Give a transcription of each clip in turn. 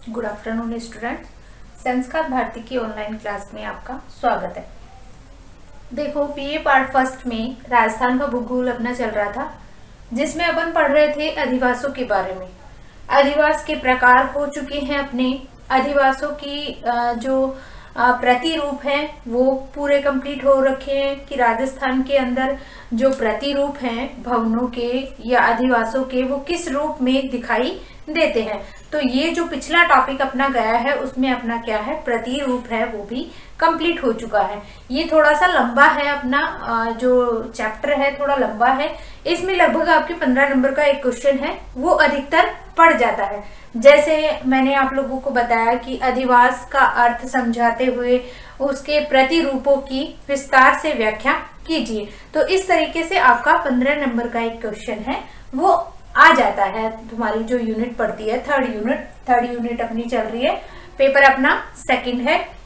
Good afternoon students, संस्कार भारती की online class में आपका स्वागत है। देखो, बीए पार्ट फर्स्ट में राजस्थान का भूगोल अपना चल रहा था, जिसमें अपन पढ़ रहे थे अधिवासों के बारे में। अधिवास के प्रकार हो चुके हैं अपने। अधिवासों की जो प्रतिरूप हैं वो पूरे कंप्लीट हो रखे हैं कि राजस्थान के अंदर जो प्रतिरूप हैं भवनों के या अधिवासों के, वो किस रूप में दिखाई देते हैं। तो ये जो पिछला टॉपिक अपना गया है उसमें अपना क्या है, प्रतिरूप है, वो भी कंप्लीट हो चुका है। ये थोड़ा सा लंबा है, अपना जो चैप्टर है थोड़ा लंबा है। इसमें लगभग आपके 15 नंबर का एक क्वेश्चन है, वो अधिकतर पड़ जाता है। जैसे मैंने आप लोगों को बताया कि अधिवास का अर्थ समझाते हुए उसके प्रतिरूपों की विस्तार से व्याख्या कीजिए। तो इस तरीके से आपका 15 नंबर का एक क्वेश्चन है वो आ जाता है। तुम्हारी जो यूनिट पड़ती है थर्ड यूनिट अपनी चल रही है, पेपर अपना सेकंड है।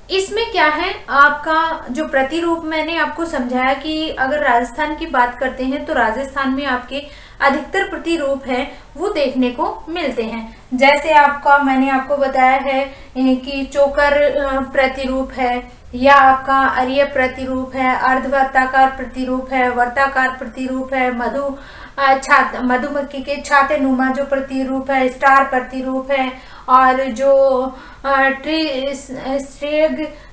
इसमें क्या है, आपका जो प्रतिरूप मैंने आपको समझाया कि अगर राजस्थान की बात करते हैं तो राजस्थान में आपके अधिकतर प्रतिरूप हैं वो देखने को मिलते हैं। जैसे आपका मैंने आपको बताया है कि चोकर प्रतिरूप है, या आपका अर्य प्रतिरूप है, अर्धवर्ताकार प्रतिरूप है, वर्ताकार प्रतिरूप है, मधुमक्खी के छाते नुमा जो प्रतिरूप है, स्टार प्रतिरूप है, और जो ट्री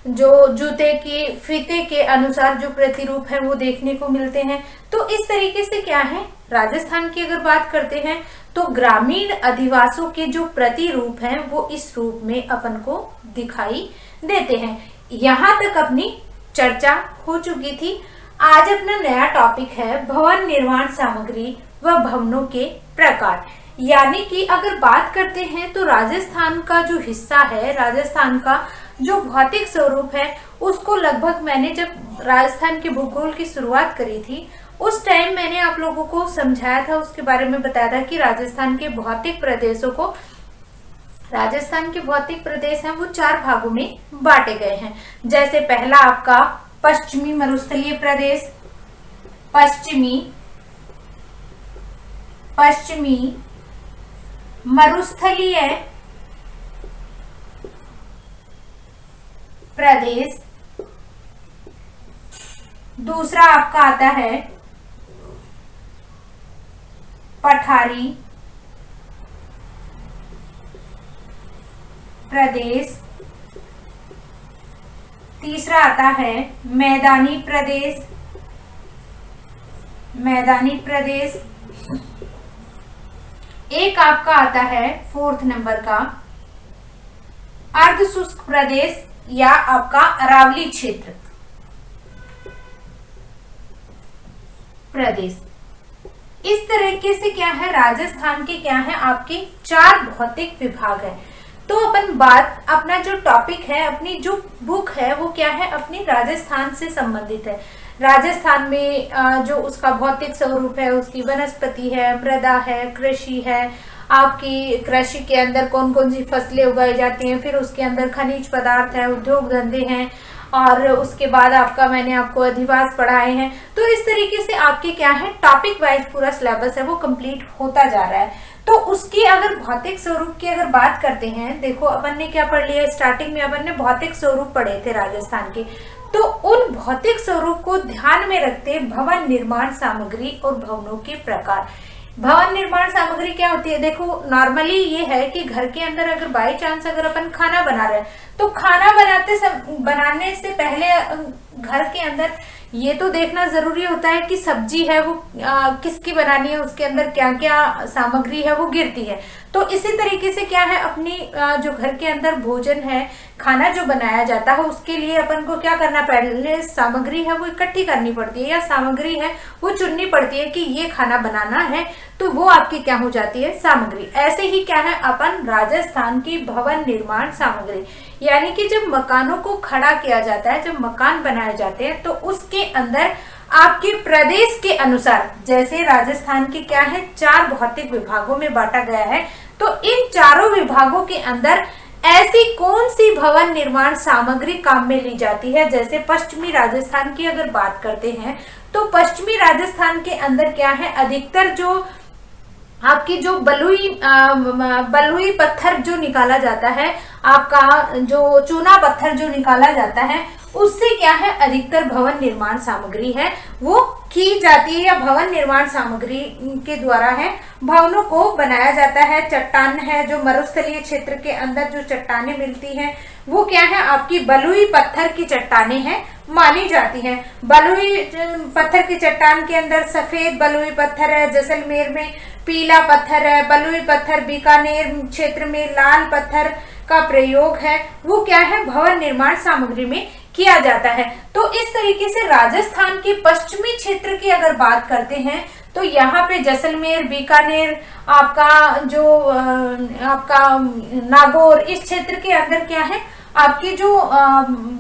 जो जूते की फीते के अनुसार जो प्रतिरूप है वो देखने को मिलते हैं। तो इस तरीके से क्या है, राजस्थान की अगर बात करते हैं तो ग्रामीण अधिवासों के जो प्रतिरूप हैं वो इस रूप में अपन को दिखाई देते हैं। यहाँ तक अपनी चर्चा हो चुकी थी। आज अपना नया टॉपिक है भवन निर्माण सामग्री व भवनों के प्रकार। यानी कि अगर बात करते हैं तो राजस्थान का जो हिस्सा है, राजस्थान का जो भौतिक स्वरूप है, उसको लगभग मैंने जब राजस्थान के भूगोल की शुरुआत करी थी उस टाइम मैंने आप लोगों को समझाया था, उसके बारे में बताया था कि राजस्थान के भौतिक प्रदेश हैं वो 4 भागों में बांटे गए हैं। जैसे पहला आपका पश्चिमी मरुस्थलीय प्रदेश, पश्चिमी मरुस्थलीय प्रदेश। दूसरा आपका आता है पठारी प्रदेश। तीसरा आता है मैदानी प्रदेश। एक आपका आता है 4th नंबर का अर्ध शुष्क प्रदेश या आपका अरावली क्षेत्र प्रदेश। इस तरीके से क्या है, राजस्थान के क्या है आपके 4 भौतिक विभाग है। तो अपन बात, अपना जो टॉपिक है, अपनी जो बुक है वो क्या है, अपनी राजस्थान से संबंधित है। राजस्थान में जो उसका भौतिक स्वरूप है, उसकी वनस्पति है, मृदा है, कृषि है, आपकी कृषि के अंदर कौन कौन सी फसलें उगाई जाती हैं, फिर उसके अंदर खनिज पदार्थ है, उद्योग धंधे हैं, और उसके बाद आपका मैंने आपको अधिवास पढ़ाए हैं। तो इस तरीके से आपके क्या है, टॉपिक वाइज पूरा सिलेबस है वो कंप्लीट होता जा रहा है। तो उसकी अगर भौतिक स्वरूप की अगर बात करते हैं, देखो अपन ने क्या पढ़ लिया, स्टार्टिंग में अपन ने भौतिक स्वरूप पढ़े थे राजस्थान के। तो उन भौतिक स्वरूप को ध्यान में रखते भवन निर्माण सामग्री और भवनों के प्रकार। भवन निर्माण सामग्री क्या होती है, देखो नॉर्मली ये है कि घर के अंदर अगर बाई चांस अगर अपन खाना बना रहे हैं तो खाना बनाने से पहले घर के अंदर ये तो देखना जरूरी होता है कि सब्जी है वो किसकी बनानी है, उसके अंदर क्या क्या सामग्री है वो गिरती है। तो इसी तरीके से क्या है, अपनी जो घर के अंदर भोजन है, खाना जो बनाया जाता है, उसके लिए अपन को क्या करना, पहले सामग्री है वो इकट्ठी करनी पड़ती है, या सामग्री है वो चुननी पड़ती है कि ये खाना बनाना है, तो वो आपकी क्या हो जाती है, सामग्री। ऐसे ही क्या है, अपन राजस्थान की भवन निर्माण सामग्री, यानी कि जब मकानों को खड़ा किया जाता है, जब मकान बनाए जाते हैं, तो उसके अंदर आपके प्रदेश के अनुसार, जैसे राजस्थान के क्या है 4 भौतिक विभागों में बांटा गया है, तो इन चारों विभागों के अंदर ऐसी कौन सी भवन निर्माण सामग्री काम में ली जाती है। जैसे पश्चिमी राजस्थान की अगर बात करते हैं तो पश्चिमी राजस्थान के अंदर क्या है, अधिकतर जो आपकी जो बलुई पत्थर जो निकाला जाता है, आपका जो चूना पत्थर जो निकाला जाता है, उससे क्या है अधिकतर भवन निर्माण सामग्री है वो की जाती है, या भवन निर्माण सामग्री के द्वारा है भवनों को बनाया जाता है। चट्टान है जो मरुस्थलीय क्षेत्र के अंदर जो चट्टानें मिलती हैं वो क्या है आपकी बलुई पत्थर की चट्टानें हैं मानी जाती हैं। बलुई पत्थर की चट्टान के अंदर सफेद बलुई पत्थर है, जैसलमेर में पीला पत्थर है, बलुई पत्थर बीकानेर क्षेत्र में लाल पत्थर का प्रयोग है वो क्या है भवन निर्माण सामग्री में किया जाता है। तो इस तरीके से राजस्थान के पश्चिमी क्षेत्र की अगर बात करते हैं तो यहाँ पे जैसलमेर, बीकानेर, आपका जो आपका नागौर, इस क्षेत्र के अंदर क्या है आपके जो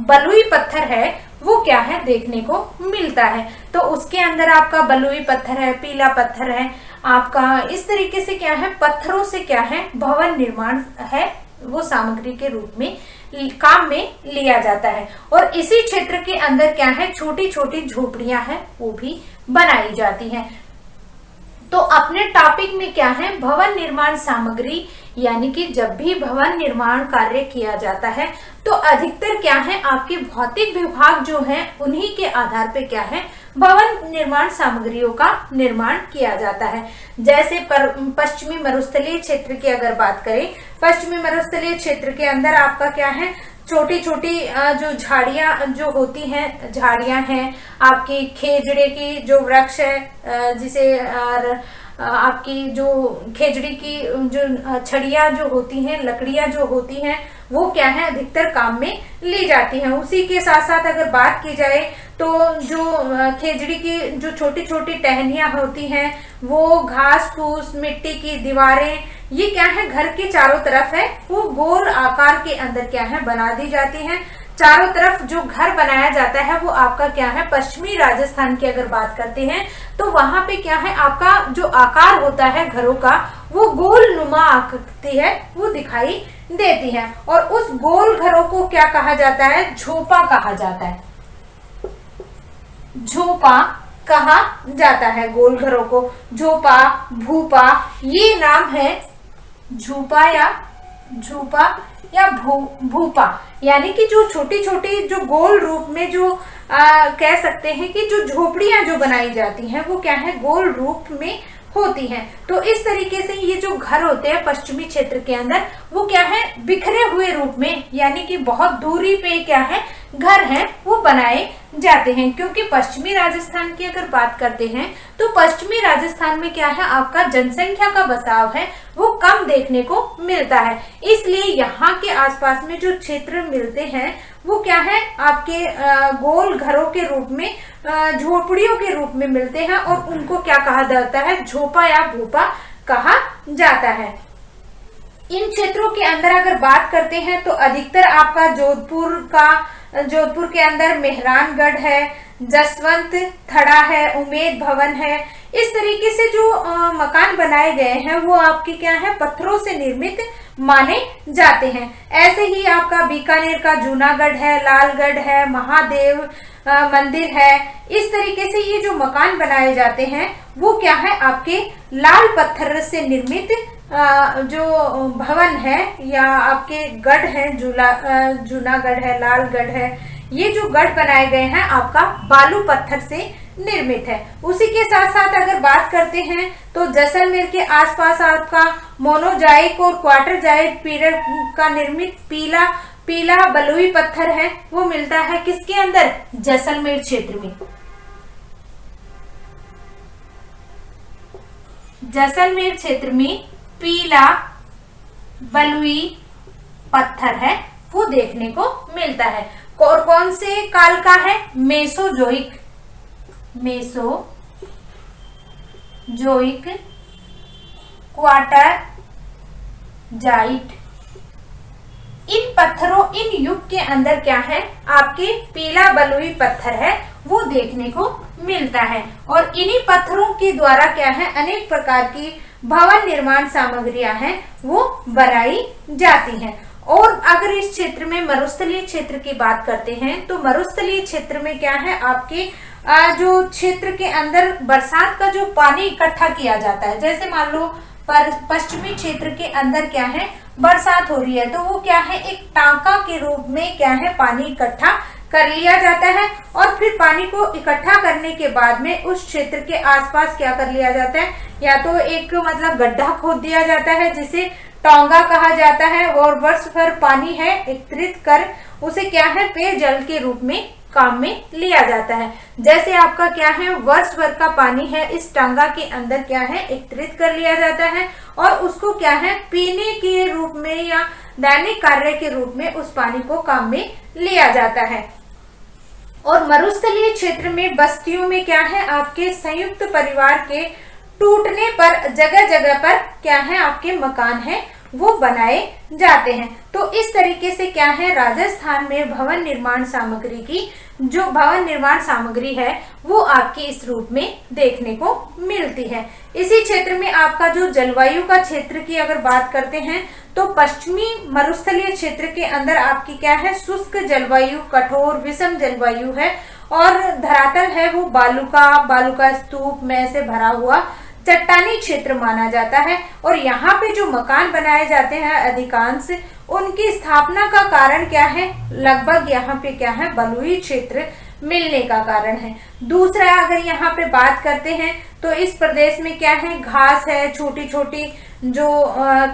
बलुई पत्थर है वो क्या है देखने को मिलता है। तो उसके अंदर आपका बलुई पत्थर है, पीला पत्थर है, आपका इस तरीके से क्या है पत्थरों से क्या है भवन निर्माण है वो सामग्री के रूप में काम में लिया जाता है। और इसी क्षेत्र के अंदर क्या है छोटी छोटी झोपड़ियां हैं वो भी बनाई जाती हैं। तो अपने टॉपिक में क्या है भवन निर्माण सामग्री, यानी कि जब भी भवन निर्माण कार्य किया जाता है तो अधिकतर क्या है आपके भौतिक विभाग जो है उन्हीं के आधार पे क्या है भवन निर्माण सामग्रियों का निर्माण किया जाता है। जैसे पश्चिमी मरुस्थलीय क्षेत्र की अगर बात करें, पश्चिमी मरुस्थलीय क्षेत्र के अंदर आपका क्या है छोटी छोटी जो झाड़ियां जो होती हैं, झाड़ियां हैं आपकी खेजड़े की जो वृक्ष है, जिसे आपकी जो खेजड़ी की जो छड़ियां जो होती हैं, लकड़ियां जो होती हैं वो क्या है अधिकतर काम में ली जाती हैं। उसी के साथ साथ अगर बात की जाए तो जो खेजड़ी की जो छोटी छोटी टहनियां होती हैं वो घास फूस, मिट्टी की दीवारें, ये क्या है घर के चारों तरफ है वो गोल आकार के अंदर क्या है बना दी जाती हैं। चारों तरफ जो घर बनाया जाता है वो आपका क्या है पश्चिमी राजस्थान की अगर बात करते हैं तो वहां पे क्या है आपका जो आकार होता है घरों का वो गोल नुमा आकृति है वो दिखाई देती है। और उस गोल घरों को क्या कहा जाता है झोपा कहा जाता है, झोपा कहा जाता है गोल घरों को। झोपा, भूपा, ये नाम है झूपा या भूपा, यानी कि जो छोटी छोटी जो गोल रूप में जो कह सकते हैं कि जो झोपड़ियां जो बनाई जाती हैं वो क्या है गोल रूप में होती हैं। तो इस तरीके से ये जो घर होते हैं पश्चिमी क्षेत्र के अंदर वो क्या है बिखरे हुए रूप में, यानी कि बहुत दूरी पे क्या है घर हैं वो बनाए जाते हैं। क्योंकि पश्चिमी राजस्थान की अगर बात करते हैं तो पश्चिमी राजस्थान में क्या है आपका जनसंख्या का बसाव है वो कम देखने को मिलता है, इसलिए यहाँ के आसपास में जो क्षेत्र मिलते हैं वो क्या है आपके गोल घरों के रूप में, झोपड़ियों के रूप में मिलते हैं और उनको क्या कहा जाता है झोपा या भूपा कहा जाता है। इन क्षेत्रों के अंदर अगर बात करते हैं तो अधिकतर आपका जोधपुर के अंदर मेहरानगढ़ है, जसवंत थड़ा है, उमेद भवन है। इस तरीके से जो मकान बनाए गए हैं वो आपके क्या है पत्थरों से निर्मित माने जाते हैं। ऐसे ही आपका बीकानेर का जूनागढ़ है, लालगढ़ है, महादेव मंदिर है। इस तरीके से ये जो मकान बनाए जाते हैं वो क्या है आपके लाल पत्थर से निर्मित जो भवन है या आपके गढ़ है, जूनागढ़ है, लालगढ़ है, ये जो गढ़ बनाए गए हैं आपका बालू पत्थर से निर्मित है। उसी के साथ साथ अगर बात करते हैं तो जैसलमेर के आसपास आपका मोनोजाइक और क्वार्टरजाइट पीरियड का निर्मित पीला बलुई पत्थर है वो मिलता है किसके अंदर जैसलमेर क्षेत्र में। जैसलमेर क्षेत्र में पीला बलुई पत्थर है वो देखने को मिलता है। और कौन से काल का है मेसोजोइक क्वार्टर जाइट। इन पत्थरों इन युग के अंदर क्या है आपके पीला बलुई पत्थर है वो देखने को मिलता है और इन्हीं पत्थरों के द्वारा क्या है अनेक प्रकार की भवन निर्माण सामग्रियां हैं वो बनाई जाती हैं। और अगर इस क्षेत्र में मरुस्थलीय क्षेत्र की बात करते हैं तो मरुस्थलीय क्षेत्र में क्या है आपके जो क्षेत्र के अंदर बरसात का जो पानी इकट्ठा किया जाता है, जैसे मान लो पश्चिमी क्षेत्र के अंदर क्या है बरसात हो रही है, तो वो क्या है एक टांका के रूप में क्या है पानी इकट्ठा कर लिया जाता है। और फिर पानी को इकट्ठा करने के बाद में उस क्षेत्र के आसपास क्या कर लिया जाता है, या तो एक मतलब गड्ढा खोद दिया जाता है जिसे टोंगा कहा जाता है, और वर्ष भर पानी है एकत्रित कर उसे क्या है पेयजल के रूप में काम में लिया जाता है। जैसे आपका क्या है वर्ष भर का पानी है इस टांगा के अंदर क्या है एकत्रित कर लिया जाता है, और उसको क्या है पीने के रूप में या दैनिक कार्य के रूप में उस पानी को काम में लिया जाता है। और मरुस्थलीय क्षेत्र में बस्तियों में क्या है आपके संयुक्त परिवार के टूटने पर जगह जगह पर क्या है आपके मकान है वो बनाए जाते हैं। तो इस तरीके से क्या है राजस्थान में भवन निर्माण सामग्री की जो भवन निर्माण सामग्री है वो आपके इस रूप में देखने को मिलती है। इसी क्षेत्र में आपका जो जलवायु का क्षेत्र की अगर बात करते हैं तो पश्चिमी मरुस्थलीय क्षेत्र के अंदर आपकी क्या है शुष्क जलवायु, कठोर विषम जलवायु है, और धरातल है वो बालू का स्तूप में से भरा हुआ चट्टानी क्षेत्र माना जाता है। और यहाँ पे जो मकान बनाए जाते हैं अधिकांश उनकी स्थापना का कारण क्या है, लगभग यहाँ पे क्या है बलुई क्षेत्र मिलने का कारण है। दूसरा अगर यहाँ पे बात करते हैं तो इस प्रदेश में क्या है घास है, छोटी छोटी जो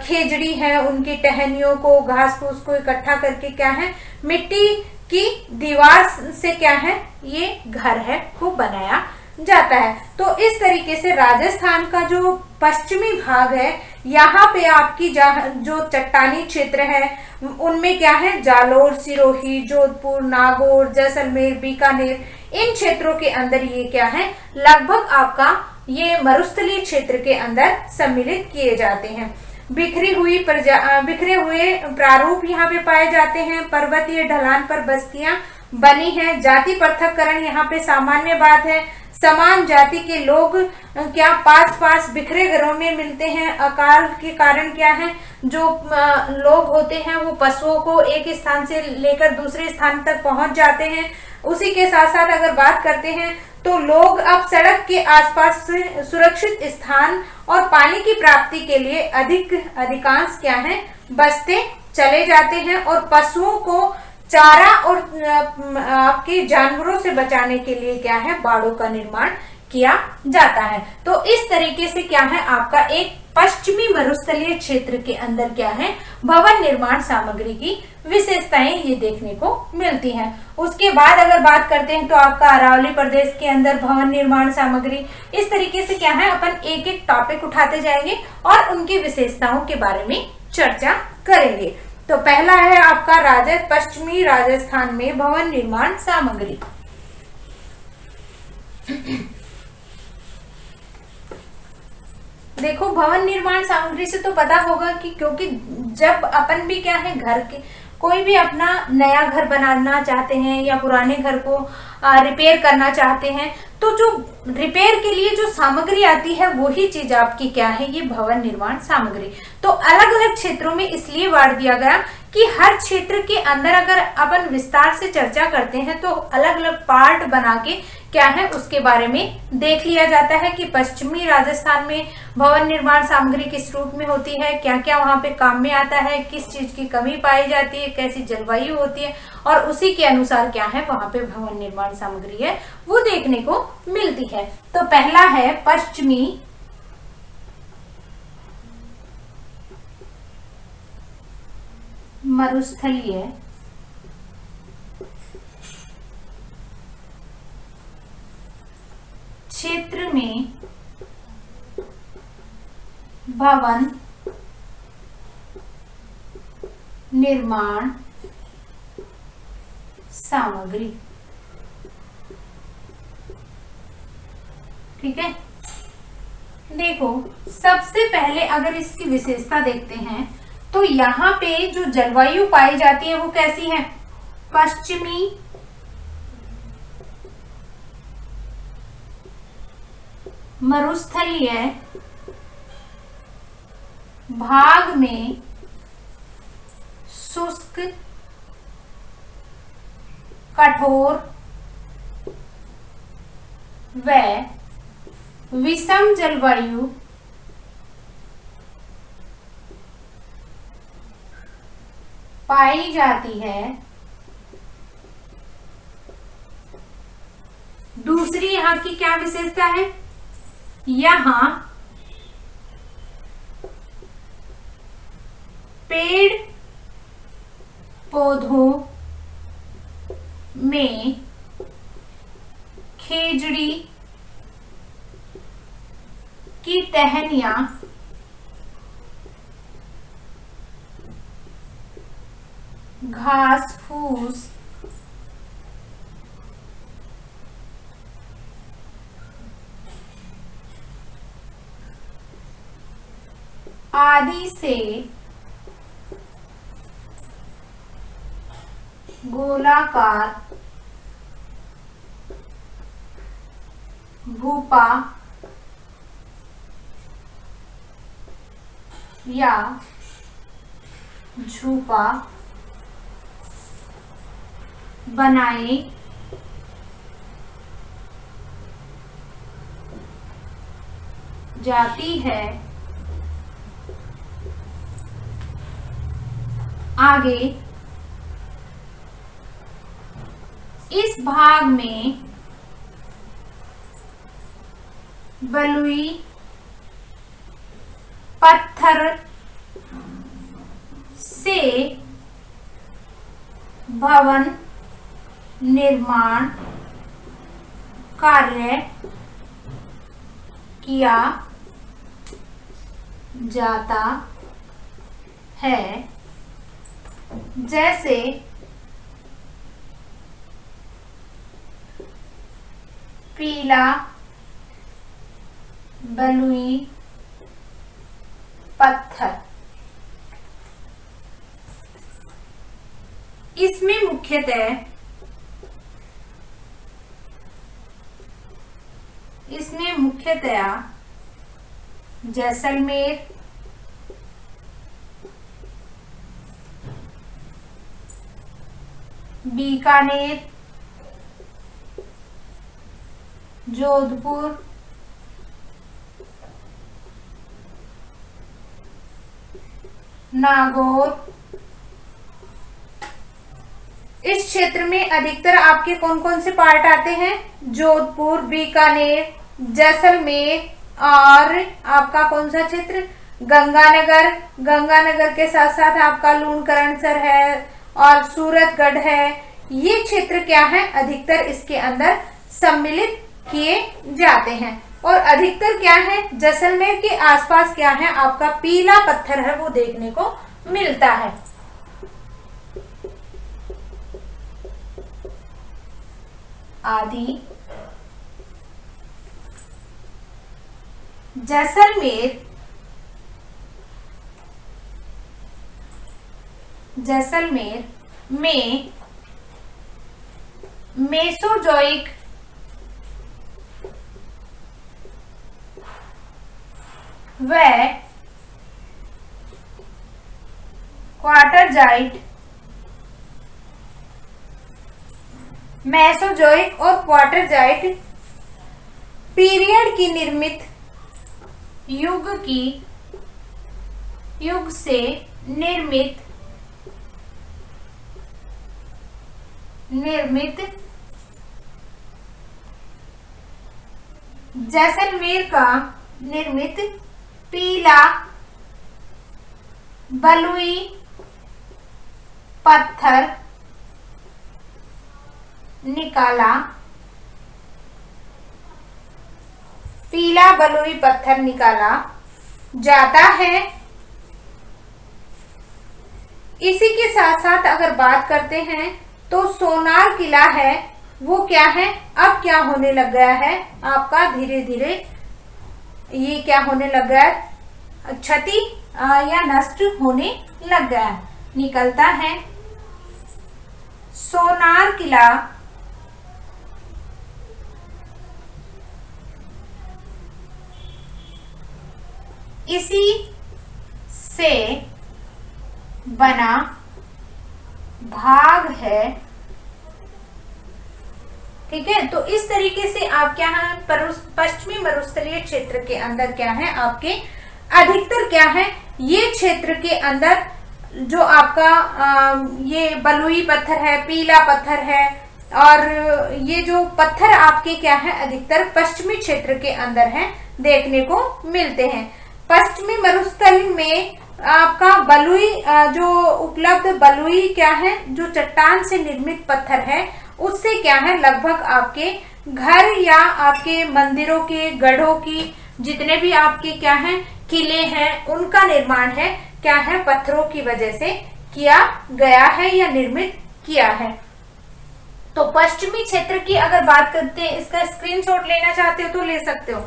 खेजड़ी है उनकी टहनियों को घास फूस को इकट्ठा करके क्या है मिट्टी की दीवार से क्या है ये घर है वो बनाया जाता है। तो इस तरीके से राजस्थान का जो पश्चिमी भाग है यहाँ पे आपकी जो चट्टानी क्षेत्र है उनमें क्या है जालोर, सिरोही, जोधपुर, नागौर, जैसलमेर, बीकानेर, इन क्षेत्रों के अंदर ये क्या है लगभग आपका ये मरुस्थलीय क्षेत्र के अंदर सम्मिलित किए जाते हैं। बिखरे हुए प्रारूप यहाँ पे पाए जाते हैं। पर्वतीय ढलान पर बस्तियां बनी हैं। जाति पृथक्करण यहाँ पे सामान्य बात है। समान जाति के लोग क्या पास बिखरे घरों में मिलते हैं। अकाल के कारण क्या है जो लोग होते हैं वो पशुओं को एक स्थान से लेकर दूसरे स्थान तक पहुंच जाते हैं। उसी के साथ साथ अगर बात करते हैं तो लोग अब सड़क के आसपास सुरक्षित स्थान और पानी की प्राप्ति के लिए अधिकांश क्या है बसते चले जाते हैं, और पशुओं को चारा और आपके जानवरों से बचाने के लिए क्या है बाड़ों का निर्माण किया जाता है। तो इस तरीके से क्या है आपका एक पश्चिमी मरुस्थलीय क्षेत्र के अंदर क्या है भवन निर्माण सामग्री की विशेषताएं ये देखने को मिलती हैं। उसके बाद अगर बात करते हैं तो आपका अरावली प्रदेश के अंदर भवन निर्माण सामग्री, इस तरीके से क्या है अपन एक एक टॉपिक उठाते जाएंगे और उनकी विशेषताओं के बारे में चर्चा करेंगे। तो पहला है आपका पश्चिमी राजस्थान में भवन निर्माण सामग्री। देखो भवन निर्माण सामग्री से तो पता होगा कि क्योंकि जब अपन भी क्या है घर के कोई भी अपना नया घर बनाना चाहते हैं या पुराने घर को रिपेयर करना चाहते हैं तो जो रिपेयर के लिए जो सामग्री आती है वही चीज आपकी क्या है ये भवन निर्माण सामग्री। तो अलग अलग क्षेत्रों में इसलिए बांट दिया गया कि हर क्षेत्र के अंदर अगर अपन विस्तार से चर्चा करते हैं तो अलग अलग पार्ट बना के क्या है उसके बारे में देख लिया जाता है कि पश्चिमी राजस्थान में भवन निर्माण सामग्री किस रूप में होती है, क्या क्या वहां पे काम में आता है, किस चीज की कमी पाई जाती है, कैसी जलवायु होती है, और उसी के अनुसार क्या है वहां पे भवन निर्माण सामग्री है वो देखने को मिलती है। तो पहला है पश्चिमी मरुस्थलीय क्षेत्र में भवन निर्माण सामग्री। ठीक है, देखो सबसे पहले अगर इसकी विशेषता देखते हैं तो यहाँ पे जो जलवायु पाई जाती है वो कैसी है, पश्चिमी मरुस्थलीय भाग में शुष्क, कठोर व विषम जलवायु पाई जाती है। दूसरी यहाँ की क्या विशेषता है, यहाँ पेड़ पौधों में खेजड़ी की टहनियां घास फूस आदि से गोलाकार भूपा या झूपा बनाए जाती है। आगे इस भाग में बलुई पत्थर से भवन निर्माण कार्य किया जाता है, जैसे पीला बलुई पत्थर। इसमें मुख्यतया जैसलमेर, बीकानेर, जोधपुर, नागौर, इस क्षेत्र में अधिकतर आपके कौन कौन से पार्ट आते हैं, जोधपुर, बीकानेर, जैसलमेर और आपका कौन सा क्षेत्र, गंगानगर। गंगानगर के साथ साथ आपका लूणकरणसर है और सूरतगढ़ है। ये क्षेत्र क्या है, अधिकतर इसके अंदर सम्मिलित किए जाते हैं। और अधिकतर क्या है, जैसलमेर के आसपास क्या है, आपका पीला पत्थर है वो देखने को मिलता है। आदि जैसलमेर में मेसोजोइक व क्वार्टरजाइट, मेसोजोइक और क्वार्टरजाइट पीरियड की निर्मित युग से निर्मित जैसलमेर का निर्मित पीला बलुई पत्थर निकाला जाता है। इसी के साथ साथ अगर बात करते हैं तो सोनार किला है वो क्या है, अब क्या होने लग गया है आपका, धीरे धीरे ये क्या होने लग गया है, क्षति या नष्ट होने लग गया है। निकलता है सोनार किला इसी से बना भाग है। ठीक है, तो इस तरीके से आप क्या है, पश्चिमी मरुस्थलीय क्षेत्र के अंदर क्या है आपके अधिकतर क्या है, ये क्षेत्र के अंदर जो आपका ये बलुई पत्थर है, पीला पत्थर है, और ये जो पत्थर आपके क्या है अधिकतर पश्चिमी क्षेत्र के अंदर हैं, देखने को मिलते हैं। पश्चिमी मरुस्थल में आपका बलुई जो उपलब्ध बलुई क्या है, जो चट्टान से निर्मित पत्थर है, उससे क्या है लगभग आपके घर या आपके मंदिरों के, गढ़ों की, जितने भी आपके क्या है किले हैं, उनका निर्माण है क्या है पत्थरों की वजह से किया गया है या निर्मित किया है। तो पश्चिमी क्षेत्र की अगर बात करते हैं, इसका स्क्रीनशॉट लेना चाहते हो तो ले सकते हो।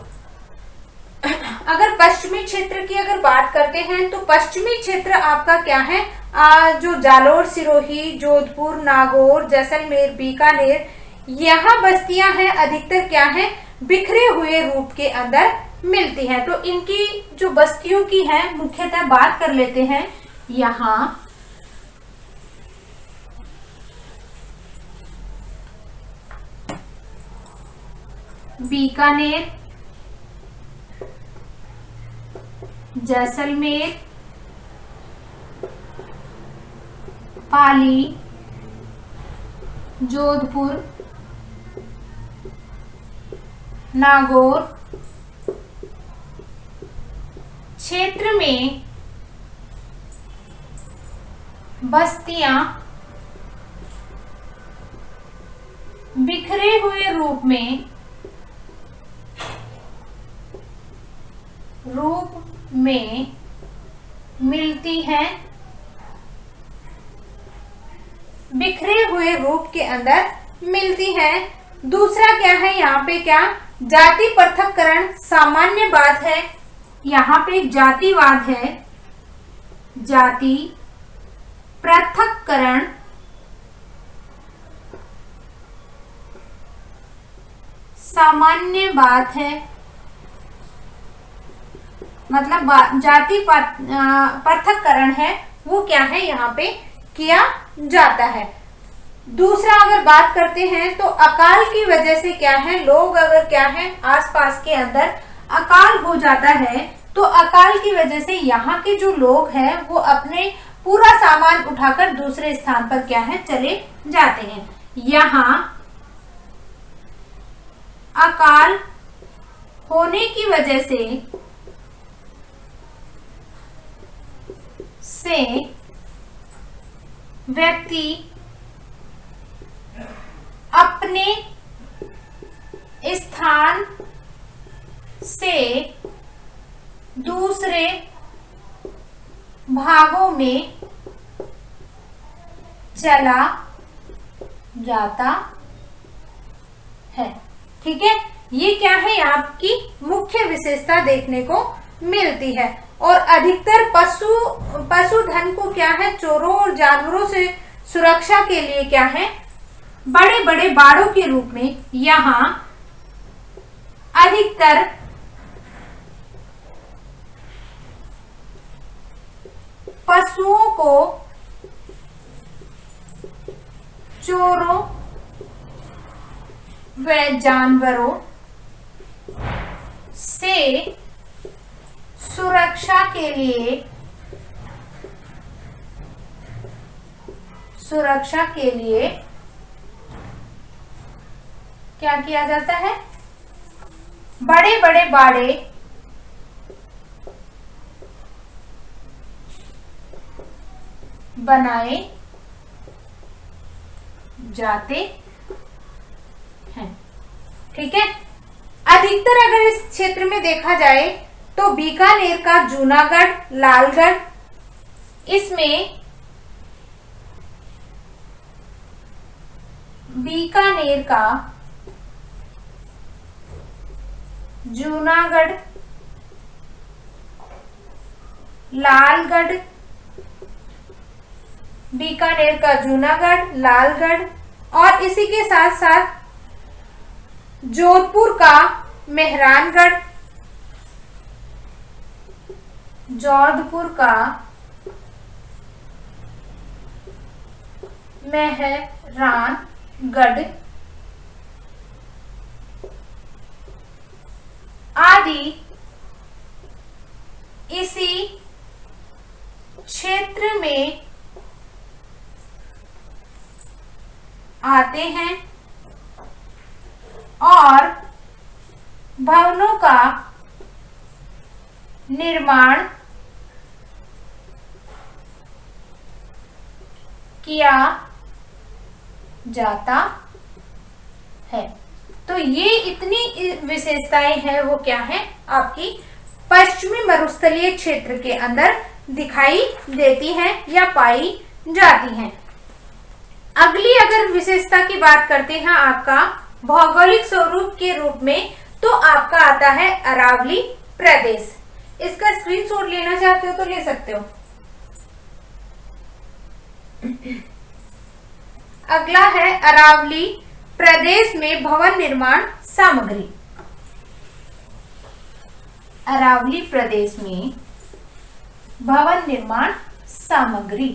अगर पश्चिमी क्षेत्र की अगर बात करते हैं तो पश्चिमी क्षेत्र आपका क्या है, जो जालोर, सिरोही, जोधपुर, नागौर, जैसलमेर, बीकानेर, यहाँ बस्तियां हैं अधिकतर क्या है बिखरे हुए रूप के अंदर मिलती हैं। तो इनकी जो बस्तियों की है मुख्यतः बात कर लेते हैं। यहाँ बीकानेर, जैसलमेर, पाली, जोधपुर, नागौर क्षेत्र में बस्तियां बिखरे हुए रूप में मिलती हैं, बिखरे हुए रूप के अंदर मिलती हैं। दूसरा क्या है, यहाँ पे क्या जाति पृथक्करण सामान्य बात है, यहाँ पे जातिवाद है, जाति पृथक्करण सामान्य बात है, मतलब जाति पृथक्करण है वो क्या है यहाँ पे किया जाता है। दूसरा अगर बात करते हैं तो अकाल की वजह से क्या है, लोग अगर क्या है आसपास के अंदर अकाल हो जाता है तो अकाल की वजह से यहाँ के जो लोग हैं वो अपने पूरा सामान उठाकर दूसरे स्थान पर क्या है चले जाते हैं। यहाँ अकाल होने की वजह से व्यक्ति अपने स्थान से दूसरे भागों में चला जाता है। ठीक है, ये क्या है आपकी मुख्य विशेषता देखने को मिलती है। और अधिकतर पशुधन को क्या है चोरों और जानवरों से सुरक्षा के लिए क्या है बड़े बड़े बाड़ों के रूप में यहाँ अधिकतर पशुओं को चोरों व जानवरों से सुरक्षा के लिए क्या किया जाता है, बड़े बड़े बाड़े बनाए जाते हैं। ठीक है, अधिकतर अगर इस क्षेत्र में देखा जाए तो बीकानेर का जूनागढ़, लालगढ़, इसमें बीकानेर का जूनागढ़, लालगढ़, बीकानेर का जूनागढ़, लालगढ़ और इसी के साथ साथ जोधपुर का मेहरानगढ़, जोधपुर का मेहरानगढ़ आदि इसी क्षेत्र में आते हैं और भवनों का निर्माण किया जाता है। तो ये इतनी विशेषताएं हैं वो क्या है आपकी पश्चिमी मरुस्थलीय क्षेत्र के अंदर दिखाई देती हैं या पाई जाती हैं। अगली अगर विशेषता की बात करते हैं आपका भौगोलिक स्वरूप के रूप में, तो आपका आता है अरावली प्रदेश। इसका स्क्रीनशॉट लेना चाहते हो तो ले सकते हो। अगला है अरावली प्रदेश में भवन निर्माण सामग्री। अरावली प्रदेश में भवन निर्माण सामग्री।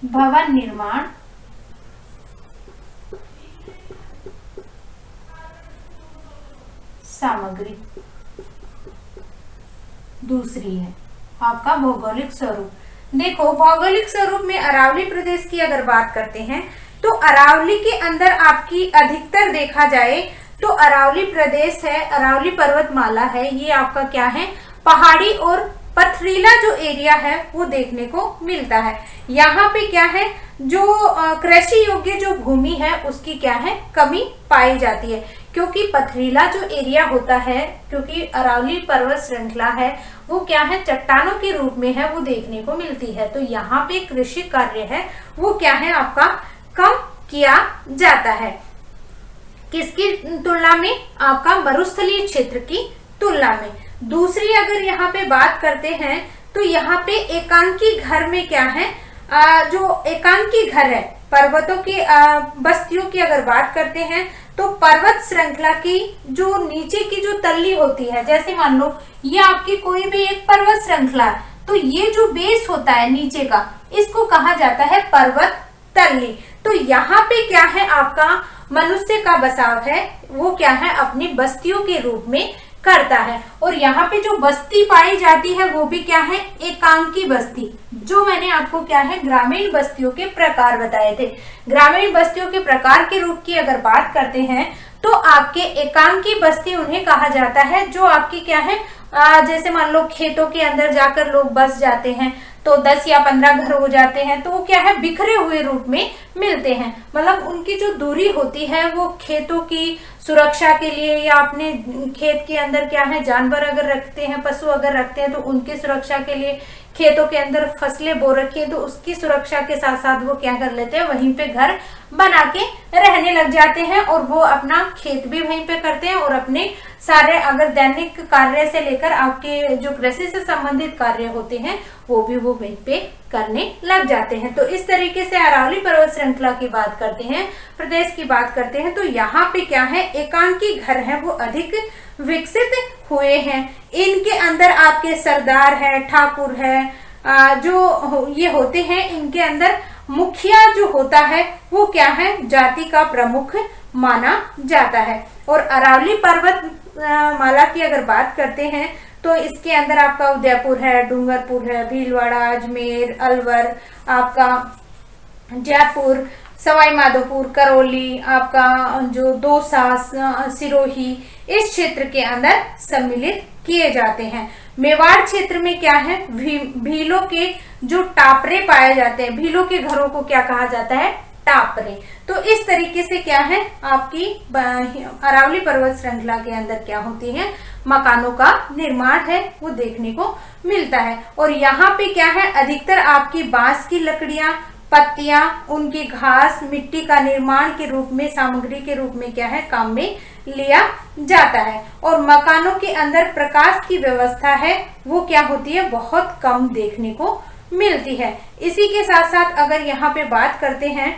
भवन निर्माण सामग्री दूसरी है आपका भौगोलिक स्वरूप। देखो भौगोलिक स्वरूप में अरावली प्रदेश की अगर बात करते हैं तो अरावली के अंदर आपकी अधिकतर देखा जाए तो अरावली प्रदेश है, अरावली पर्वतमाला है, ये आपका क्या है पहाड़ी और पथरीला जो एरिया है वो देखने को मिलता है। यहाँ पे क्या है जो कृषि योग्य जो भूमि है उसकी क्या है कमी पाई जाती है, क्योंकि पथरीला जो एरिया होता है, क्योंकि अरावली पर्वत श्रृंखला है वो क्या है चट्टानों के रूप में है वो देखने को मिलती है। तो यहाँ पे कृषि कार्य है वो क्या है आपका कम किया जाता है। किसकी तुलना में? आपका मरुस्थलीय क्षेत्र की तुलना में। दूसरी अगर यहाँ पे बात करते हैं तो यहाँ पे एकांकी घर में क्या है जो एकांकी घर है पर्वतों की बस्तियों की अगर बात करते हैं तो पर्वत श्रृंखला की जो नीचे की जो तल्ली होती है, जैसे मान लो ये आपकी कोई भी एक पर्वत श्रृंखला है तो ये जो बेस होता है नीचे का इसको कहा जाता है पर्वत तल्ली। तो यहाँ पे क्या है आपका मनुष्य का बसाव है वो क्या है अपनी बस्तियों के रूप में करता है। और यहाँ पे जो बस्ती पाई जाती है वो भी क्या है एकांकी बस्ती, जो मैंने आपको क्या है ग्रामीण बस्तियों के प्रकार बताए थे। ग्रामीण बस्तियों के प्रकार के रूप की अगर बात करते हैं तो आपके एकांकी बस्ती उन्हें कहा जाता है जो आपकी क्या है जैसे मान लो खेतों के अंदर जाकर लोग बस जाते हैं तो 10 या 15 घर हो जाते हैं तो वो क्या है बिखरे हुए रूप में मिलते हैं। मतलब उनकी जो दूरी होती है वो खेतों की सुरक्षा के लिए या अपने खेत के अंदर क्या है जानवर अगर रखते हैं, पशु अगर रखते हैं तो उनकी सुरक्षा के लिए खेतों के अंदर फसलें बो रखी है तो उसकी सुरक्षा के साथ साथ वो क्या कर लेते हैं वहीं पे घर बना के रहने लग जाते हैं और वो अपना खेत भी वहीं पे करते हैं और अपने सारे अगर दैनिक कार्य से लेकर आपके जो कृषि से संबंधित कार्य होते हैं वो भी वो वहीं पे करने लग जाते हैं। तो इस तरीके से अरावली पर्वत श्रृंखला की बात करते हैं, प्रदेश की बात करते हैं तो यहाँ पे क्या है एकांकी घर है वो अधिक विकसित हुए हैं। इनके अंदर आपके सरदार है, ठाकुर है, जो ये होते हैं इनके अंदर मुखिया जो होता है वो क्या है जाति का प्रमुख माना जाता है। और अरावली पर्वत माला की अगर बात करते हैं तो इसके अंदर आपका उदयपुर है, डूंगरपुर है, भीलवाड़ा, अजमेर, अलवर, आपका जयपुर, सवाई माधोपुर, करौली, आपका जो दौसा, सिरोही इस क्षेत्र के अंदर सम्मिलित किए जाते हैं। मेवाड़ क्षेत्र में क्या है भीलों के जो टापरे पाए जाते हैं, भीलों के घरों को क्या कहा जाता है टापरे। तो इस तरीके से क्या है आपकी अरावली पर्वत श्रृंखला के अंदर क्या होती है मकानों का निर्माण है वो देखने को मिलता है। और यहाँ पे क्या है अधिकतर आपकी बांस की लकड़ियां, पत्तियां, उनकी घास, मिट्टी का निर्माण के रूप में सामग्री के रूप में क्या है काम में लिया जाता है। और मकानों के अंदर प्रकाश की व्यवस्था है वो क्या होती है बहुत कम देखने को मिलती है। इसी के साथ साथ अगर यहाँ पे बात करते हैं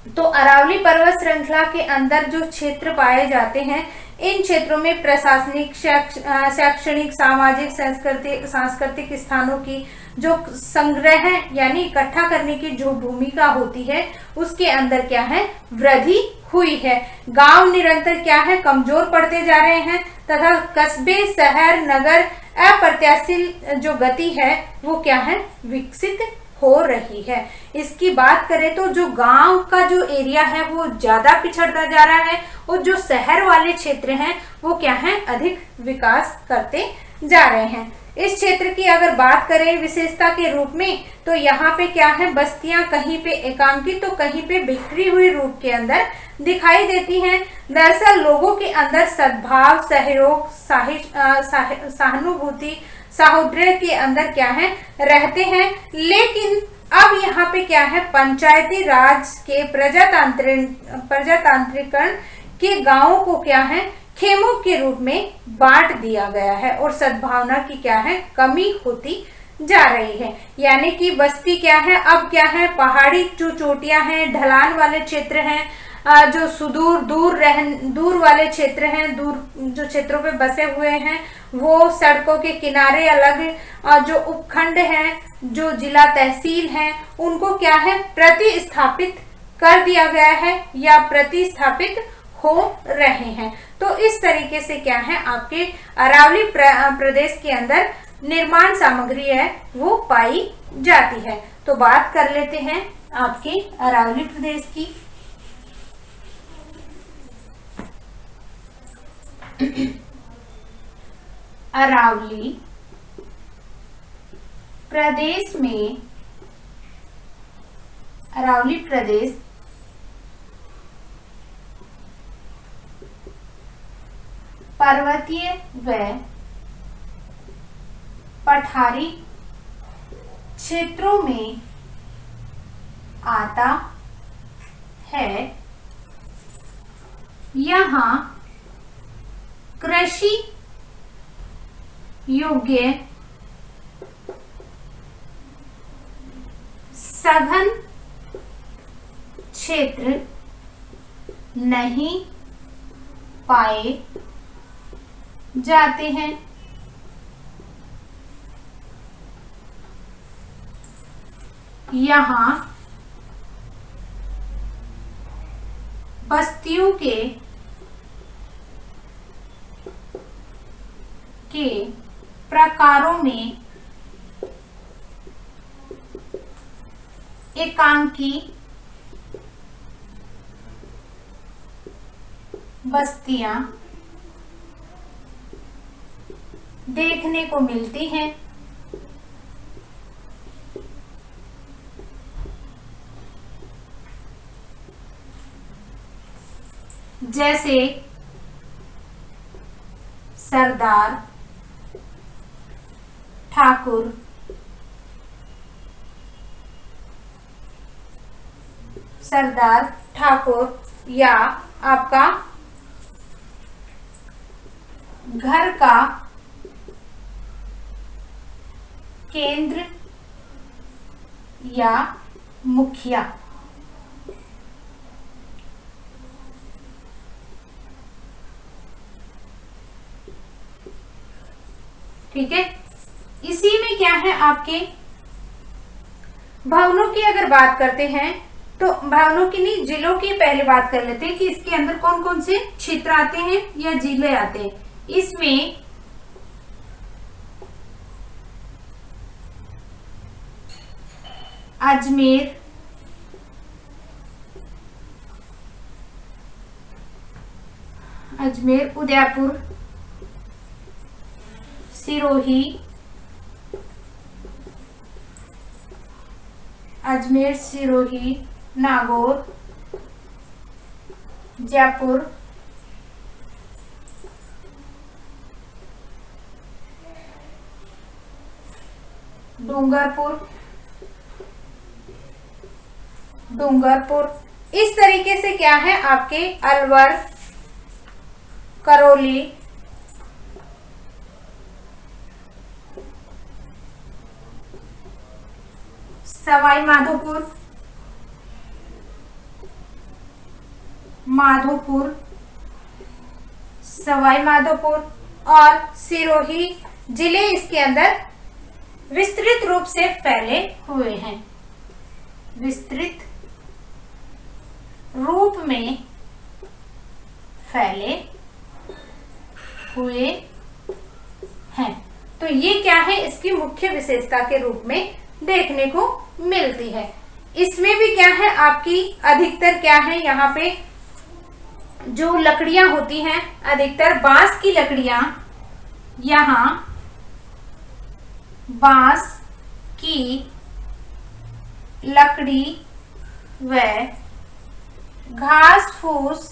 तो अरावली पर्वत श्रृंखला के अंदर जो क्षेत्र पाए जाते हैं इन क्षेत्रों में प्रशासनिक, शैक्षणिक, सामाजिक, सांस्कृतिक स्थानों की जो संग्रह यानी इकट्ठा करने की जो भूमिका होती है उसके अंदर क्या है, वृद्धि हुई है। गांव निरंतर क्या है, कमजोर पड़ते जा रहे हैं तथा कस्बे, शहर, नगर अप्रत्याशित जो गति है वो क्या है, विकसित हो रही है। इसकी बात करें तो जो गांव का जो एरिया है वो ज्यादा पिछड़ता जा रहा है और जो शहर वाले क्षेत्र हैं वो क्या है, अधिक विकास करते जा रहे हैं। इस क्षेत्र की अगर बात करें विशेषता के रूप में तो यहाँ पे क्या है, बस्तियां कहीं पे एकांकित तो कहीं पे बिखरी हुई रूप के अंदर दिखाई देती हैं। दरअसल लोगों के अंदर सद्भाव, सहयोग, सहानुभूति, सहोदय के अंदर क्या है, रहते हैं। लेकिन अब यहाँ पे क्या है, पंचायती राज के प्रजातांत्रिकरण के गांवों को क्या है, खेमों के रूप में बांट दिया गया है और सद्भावना की क्या है, कमी होती जा रही है। यानी कि बस्ती क्या है, अब क्या है, पहाड़ी जो चोटियां हैं, ढलान वाले क्षेत्र हैं, जो सुदूर दूर वाले क्षेत्र हैं, दूर जो क्षेत्रों पे बसे हुए हैं, वो सड़कों के किनारे अलग, जो उपखंड हैं, जो जिला तहसील हैं, उनको क्या है, प्रतिस्थापित कर दिया गया है या प्रतिस्थापित हो रहे हैं। तो इस तरीके से क्या है, आपके अरावली प्रदेश के अंदर निर्माण सामग्री है वो पाई जाती है। तो बात कर लेते हैं आपके अरावली प्रदेश की। अरावली प्रदेश में, अरावली प्रदेश पर्वतीय व पठारी क्षेत्रों में आता है। यहाँ कृषि योग्य सघन क्षेत्र नहीं पाए जाते हैं। यहाँ बस्तियों के प्रकारों में एकांकी बस्तियां देखने को मिलती हैं। जैसे सरदार, ठाकुर, या आपका घर का केंद्र या मुखिया। ठीक है, इसी में क्या है, आपके भवनों की अगर बात करते हैं तो भवनों की नहीं, जिलों की पहले बात कर लेते हैं कि इसके अंदर कौन कौन से क्षेत्र आते हैं या जिले आते हैं। इसमें अजमेर, उदयपुर, सिरोही, अजमेर, सिरोही, नागौर, जयपुर, डूंगरपुर, इस तरीके से क्या है, आपके अलवर, करौली, सवाई माधोपुर और सिरोही जिले इसके अंदर विस्तृत रूप से फैले हुए हैं, विस्तृत रूप में फैले हुए हैं। तो ये क्या है, इसकी मुख्य विशेषता के रूप में देखने को मिलती है। इसमें भी क्या है, आपकी अधिकतर क्या है, यहाँ पे जो लकड़ियां होती हैं, अधिकतर बांस की लकड़ियां, यहाँ बांस की लकड़ी व घास फूस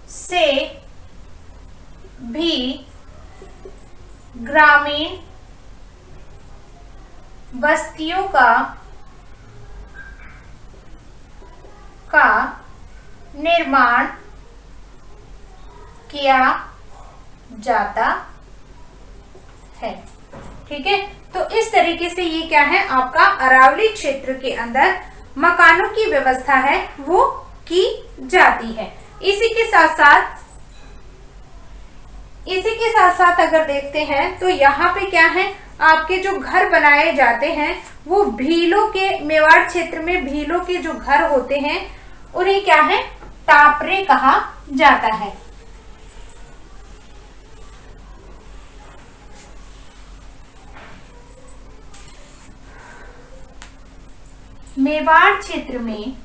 से भी ग्रामीण बस्तियों का निर्माण किया जाता है। ठीक है, तो इस तरीके से ये क्या है, आपका अरावली क्षेत्र के अंदर मकानों की व्यवस्था है वो की जाती है। इसी के साथ साथ अगर देखते हैं तो यहाँ पे क्या है, आपके जो घर बनाए जाते हैं वो भीलों के, मेवाड़ क्षेत्र में भीलों के जो घर होते हैं उन्हें क्या है, टापरे कहा जाता है। मेवाड़ क्षेत्र में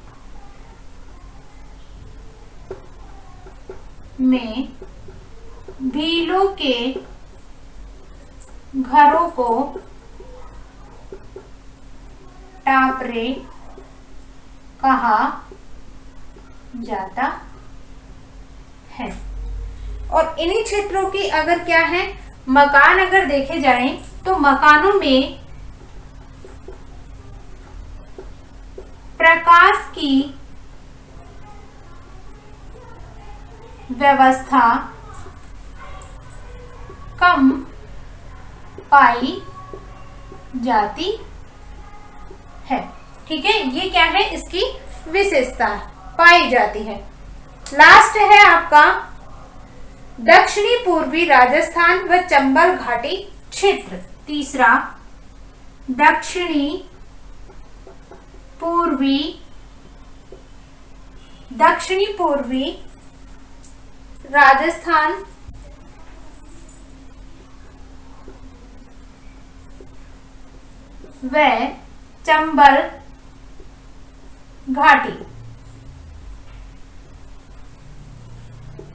भीलों के घरों को टापरे कहा जाता है। और इन्हीं क्षेत्रों की अगर क्या है, मकान अगर देखे जाएं तो मकानों में प्रकाश की व्यवस्था कम पाई जाती है। ठीक है, ये क्या है, इसकी विशेषता पाई जाती है। लास्ट है आपका दक्षिणी पूर्वी राजस्थान व चंबल घाटी क्षेत्र। तीसरा, दक्षिणी पूर्वी राजस्थान व चंबल घाटी।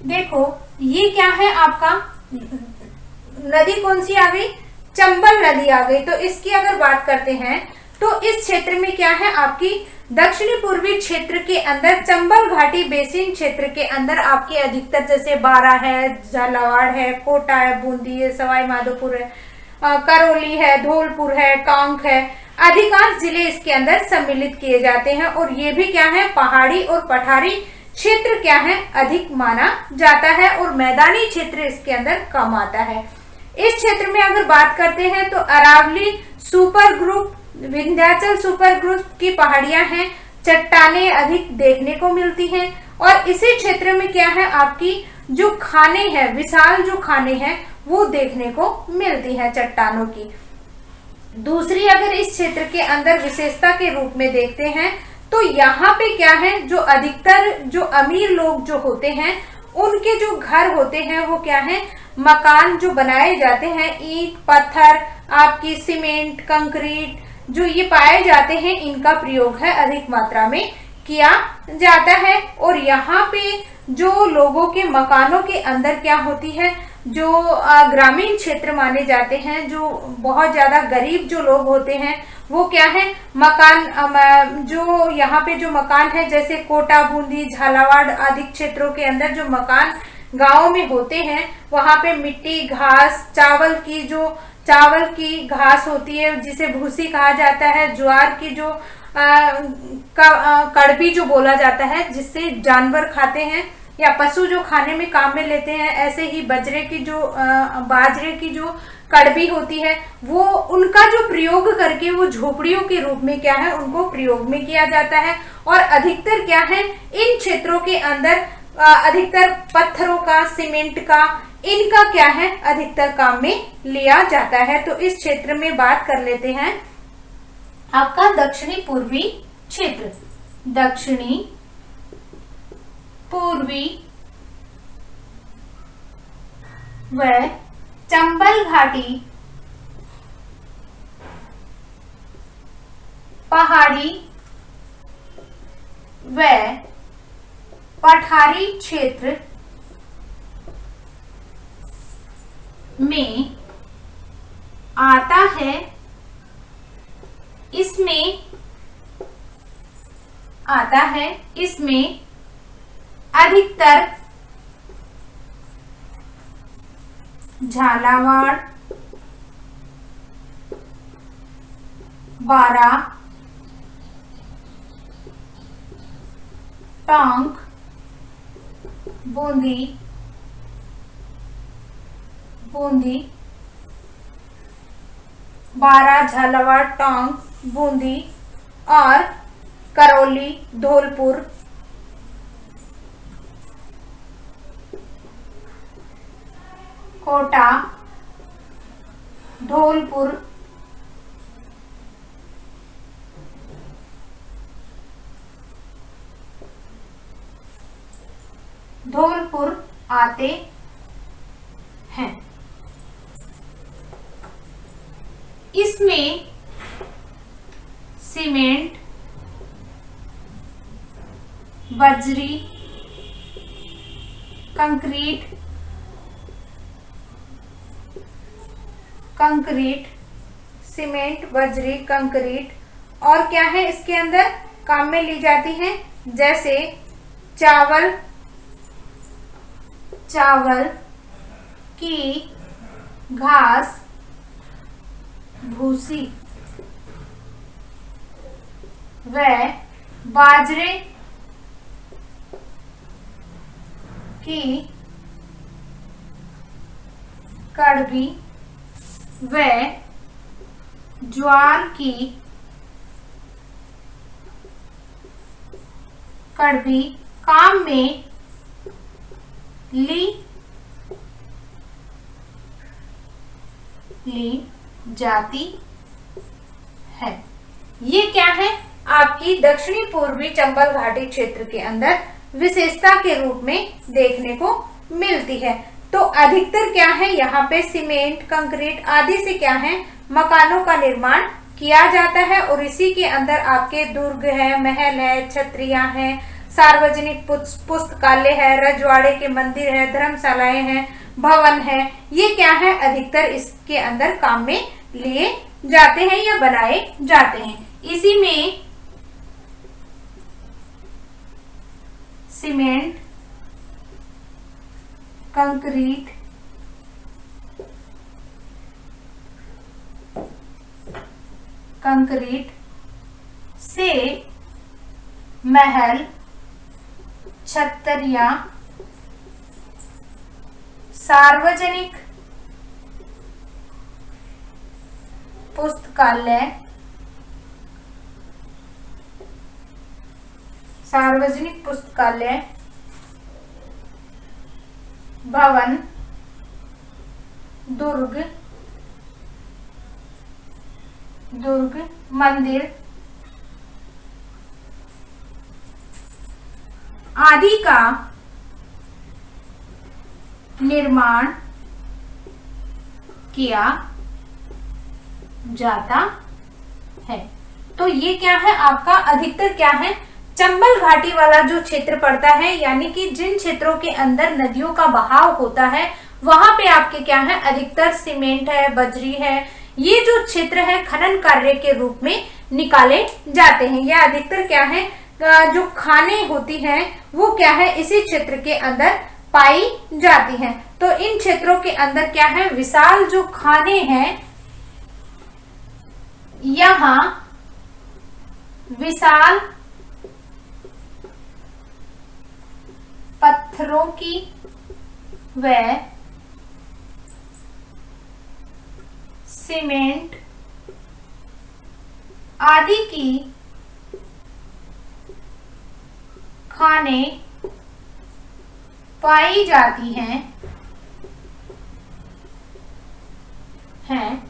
देखो ये क्या है, आपका नदी कौन सी आ गई, चंबल नदी आ गई। तो इसकी अगर बात करते हैं तो इस क्षेत्र में क्या है, आपकी दक्षिणी पूर्वी क्षेत्र के अंदर चंबल घाटी बेसिन क्षेत्र के अंदर आपके अधिकतर जैसे बारा है, झालावाड़ है, कोटा है, बूंदी है, सवाई माधोपुर है, करौली है, धौलपुर है, टोंक है, अधिकांश जिले इसके अंदर सम्मिलित किए जाते हैं। और ये भी क्या है, पहाड़ी और पठारी क्षेत्र क्या है, अधिक माना जाता है और मैदानी क्षेत्र इसके अंदर कम आता है। इस क्षेत्र में अगर बात करते हैं तो Aravalli super group, Vindhyachal super group की पहाड़ियां हैं, चट्टाने अधिक देखने को मिलती हैं। और इसी क्षेत्र में क्या है, आपकी जो खाने हैं, विशाल जो खाने हैं वो देखने को मिलती है चट्टानों की। दूसरी अगर इस क्षेत्र के अंदर विशेषता के रूप में देखते हैं तो यहाँ पे क्या है, जो अधिकतर जो अमीर लोग जो होते हैं उनके जो घर होते हैं वो क्या है, मकान जो बनाए जाते हैं, ईंट पत्थर, आपकी सीमेंट, कंक्रीट जो ये पाए जाते हैं, इनका प्रयोग है अधिक मात्रा में किया जाता है। और यहाँ पे जो लोगों के मकानों के अंदर क्या होती है, जो ग्रामीण क्षेत्र माने जाते हैं, जो बहुत ज्यादा गरीब जो लोग होते हैं वो क्या है, मकान जो यहाँ पे जो मकान है जैसे कोटा, बूंदी, झालावाड़ आदि क्षेत्रों के अंदर जो मकान गाँव में होते हैं वहां पे मिट्टी, घास, चावल की घास होती है जिसे भूसी कहा जाता है, ज्वार की जो कड़बी जो बोला जाता है जिससे जानवर खाते हैं या पशु जो खाने में काम में लेते हैं, ऐसे ही बाजरे की जो कड़बी होती है वो उनका जो प्रयोग करके वो झोपड़ियों के रूप में क्या है, उनको प्रयोग में किया जाता है। और अधिकतर क्या है, इन क्षेत्रों के अंदर अधिकतर पत्थरों का, सीमेंट का इनका क्या है अधिकतर काम में लिया जाता है। तो इस क्षेत्र में बात कर लेते हैं आपका दक्षिणी पूर्वी क्षेत्र। दक्षिणी पूर्वी व चंबल घाटी पहाड़ी व पठारी क्षेत्र में आता है। इसमें अधिकतर झालावाड़, बारा, टोंक, बूंदी बारा, झालावाड़, टोंक, बूंदी और करौली, धौलपुर, कोटा, धौलपुर, आते हैं। इसमें सीमेंट, बजरी, कंक्रीट और क्या है इसके अंदर काम में ली जाती हैं, जैसे चावल की घास, भूसी व बाजरे की कड़बी व ज्वार की कड़बी काम में ली जाती है। ये क्या है आपकी दक्षिणी पूर्वी चंबल घाटी क्षेत्र के अंदर विशेषता के रूप में देखने को मिलती है। तो अधिकतर क्या है यहाँ पे सीमेंट, कंक्रीट आदि से क्या है मकानों का निर्माण किया जाता है और इसी के अंदर आपके दुर्ग है, महल है, छत्रियां हैं, सार्वजनिक पुस्तकालय है, रजवाड़े के मंदिर है, धर्मशालाएं हैं, भवन है, ये क्या है अधिकतर इसके अंदर काम में लिए जाते हैं या बनाए जाते हैं। इसी में सीमेंट, कंक्रीट से महल, छतरियां, सार्वजनिक पुस्तकालय, भवन, दुर्ग, मंदिर आदि का निर्माण किया जाता है। तो ये क्या है आपका अधिकतर क्या है चंबल घाटी वाला जो क्षेत्र पड़ता है, यानी कि जिन क्षेत्रों के अंदर नदियों का बहाव होता है वहां पे आपके क्या है अधिकतर सीमेंट है, बजरी है, ये जो क्षेत्र है खनन कार्य के रूप में निकाले जाते हैं। यह अधिकतर क्या है जो खानें होती हैं वो क्या है इसी क्षेत्र के अंदर पाई जाती हैं। तो इन क्षेत्रों के अंदर क्या है विशाल जो खानें हैं, यहाँ विशाल पत्थरों की व सीमेंट आदि की खानें पाई जाती हैं। हैं,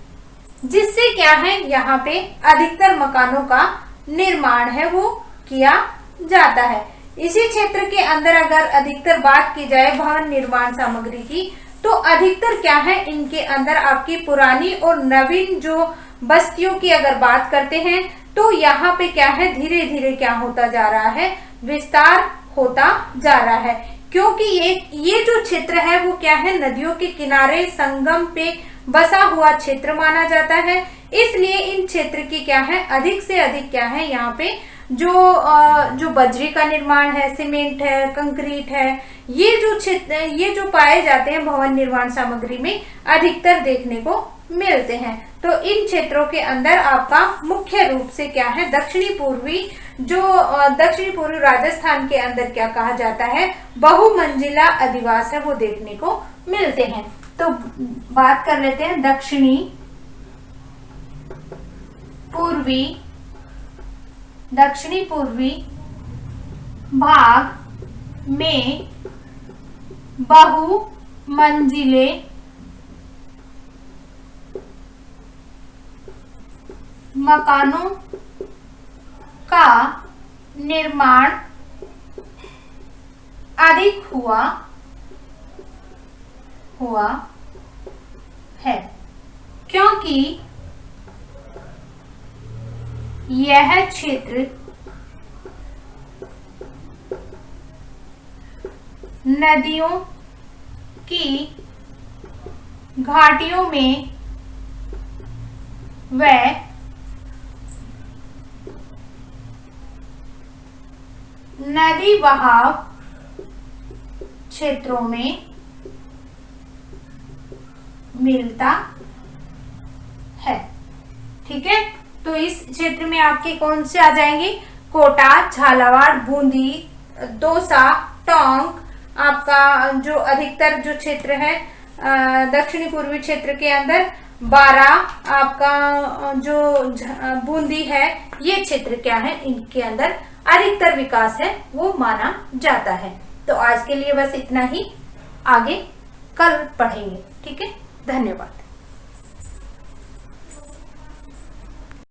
जिससे क्या है यहाँ पे अधिकतर मकानों का निर्माण है वो किया जाता है। इसी क्षेत्र के अंदर अगर अधिकतर बात की जाए भवन निर्माण सामग्री की, तो अधिकतर क्या है इनके अंदर आपकी पुरानी और नवीन जो बस्तियों की अगर बात करते हैं, तो यहाँ पे क्या है धीरे धीरे क्या होता जा रहा है, विस्तार होता जा रहा है, क्योंकि ये जो क्षेत्र है वो क्या है नदियों के किनारे संगम पे बसा हुआ क्षेत्र माना जाता है। इसलिए इन क्षेत्र की क्या है अधिक से अधिक क्या है यहाँ पे जो बजरी का निर्माण है, सीमेंट है, कंक्रीट है, ये जो पाए जाते हैं भवन निर्माण सामग्री में अधिकतर देखने को मिलते हैं। तो इन क्षेत्रों के अंदर आपका मुख्य रूप से क्या है दक्षिणी पूर्वी राजस्थान के अंदर क्या कहा जाता है बहुमंजिला अधिवास है वो देखने को मिलते हैं। तो बात कर लेते हैं दक्षिणी पूर्वी भाग में बहुमंजिले मकानों का निर्माण अधिक हुआ है, क्योंकि यह क्षेत्र नदियों की घाटियों में व नदी बहाव क्षेत्रों में मिलता है। ठीक है, तो इस क्षेत्र में आपके कौन से आ जाएंगे, कोटा, झालावाड़, बूंदी, दौसा, टोंक, आपका जो अधिकतर जो क्षेत्र है दक्षिणी पूर्वी क्षेत्र के अंदर, बारा, आपका जो बूंदी है, ये क्षेत्र क्या है इनके अंदर अधिकतर विकास है वो माना जाता है। तो आज के लिए बस इतना ही, आगे कल पढ़ेंगे। ठीक है, धन्यवाद।